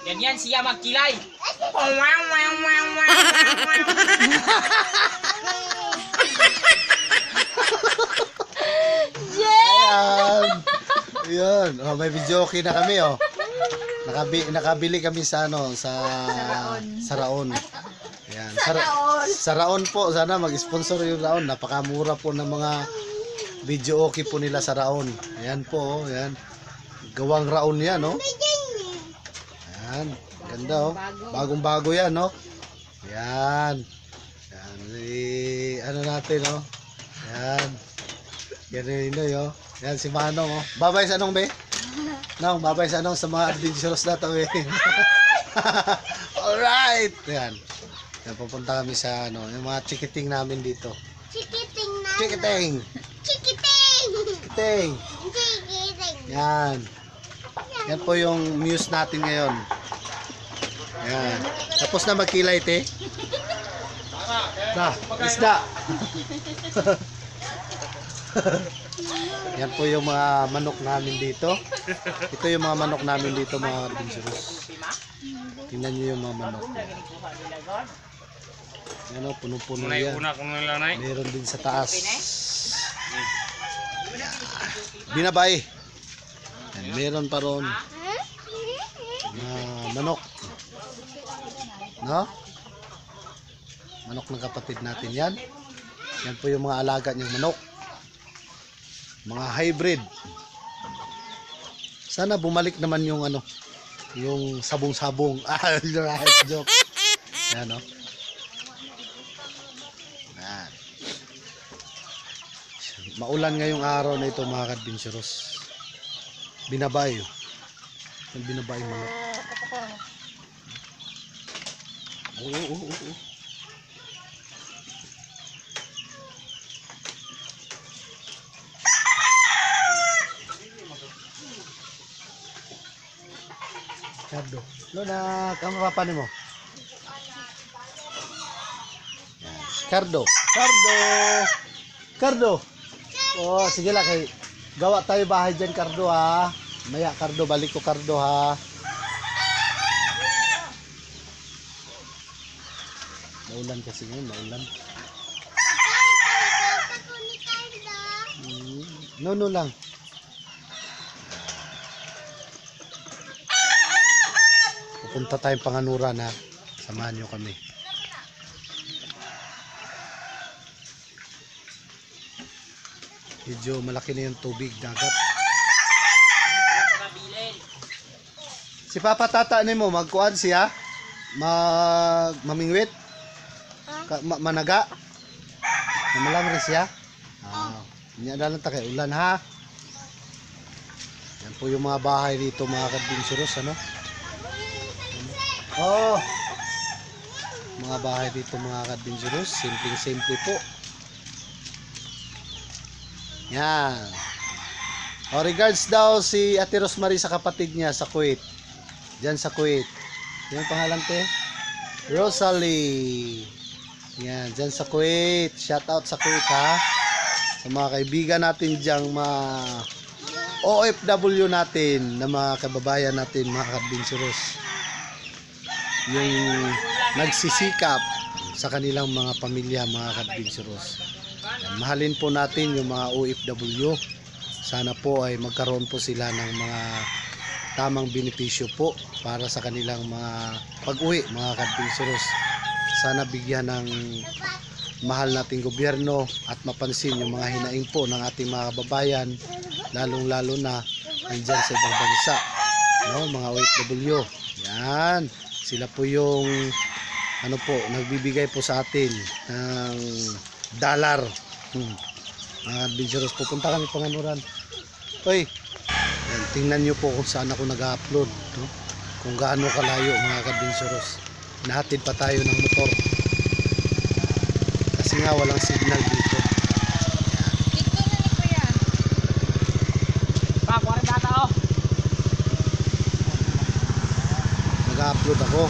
Ganyan siya magkilay. Ayan. Ayan. Oh, may video okay na kami, oh. Nakabili kami sa ano, sa Raon. Ayan. Sa Raon po, sana mag-sponsor yung Raon. Napakamura po ng mga video okay po nila sa Raon. Ayan po, oh. Ayan. Gawang Raon yan, oh. Ayan. Ganda, oh. Bagong-bago yan, oh. Ayan. Ayan. Ano natin, oh. Ayan. Yan yun, oh. Yan si Manong, oh. Babay sa anong, be? Nong, babay sa anong sa mga adventurous na to, be. Alright. Yan. Yan, pupunta kami sa, ano, yung mga chikiting namin dito. Chikiting na. Chikiting. Chikiting. Chikiting. Chikiting. Yan. Yan po yung muse natin ngayon. Yan. Tapos na magkilay, te. Na, isda. Yan po yung mga manok namin dito. Ito yung mga manok namin dito, mga adventurous. Tingnan nyo yung mga manok. Yan o, puno-puno yan. Meron din sa taas. Binabay. Yan, meron pa ron. Manok. No? Manok ng kapatid natin yan. Yan po yung mga alaga niyang manok. Mga hybrid. Sana bumalik naman yung ano, yung sabong-sabong. Ah, joke. Yan, no? Yan. Maulan ngayong araw na ito, mga kadventurous. Binabay. Yung binabay manok. Oo. Cardo. Luna, kamu papa ni mo? Cardo. Cardo. Oh, sige lang kay gawa tayo bahay diyan, Cardo, ha. Maya, Cardo, balik ko, Cardo, ha. Maulan kasi ngayon, maulan. No lang. Pupunta tayong Panganuran, ha. Samahan nyo kami. Medyo malaki na yung tubig, dagat. Si Papa Tata ni mo, magkuhan siya? Mamingwit? Managa? Namalang rin siya? Hindi na ta kay ulan, ha? Yan po yung mga bahay dito, mga kadventurous, ano? Oh, mga bahay dito, mga kadventurous, simple po. Yan. Oh, regards daw si Ate Rosemary sa kapatid niya sa Kuwait. Diyan sa Kuwait. Yan pangalan, te? Rosalie. Yan, diyan sa Kuwait. Shout out sa Kuwait, ha. Sa mga kaibigan natin diyang mga OFW natin, na mga kababayan natin, mga kadventurous. Yung nagsisikap sa kanilang mga pamilya, mga kadventurous. Mahalin po natin yung mga OFW. Sana po ay magkaroon po sila ng mga tamang benepisyo po para sa kanilang mga pag-uwi, mga kadventurous. Sana bigyan ng mahal nating gobyerno at mapansin yung mga hinaing po ng ating mga kababayan, lalong-lalo na andyan sa ibang bansa, no, mga OFW. Yan. Sila po yung ano po, nagbibigay po sa atin ng dollar. Mga adventurous, pupunta kami Panganuran. Oy, yan, tingnan nyo po kung saan ako nag-upload, no? Kung gaano kalayo, mga adventurous. Nahatid pa tayo ng motor kasi nga walang signal dito. Nag-upload ako.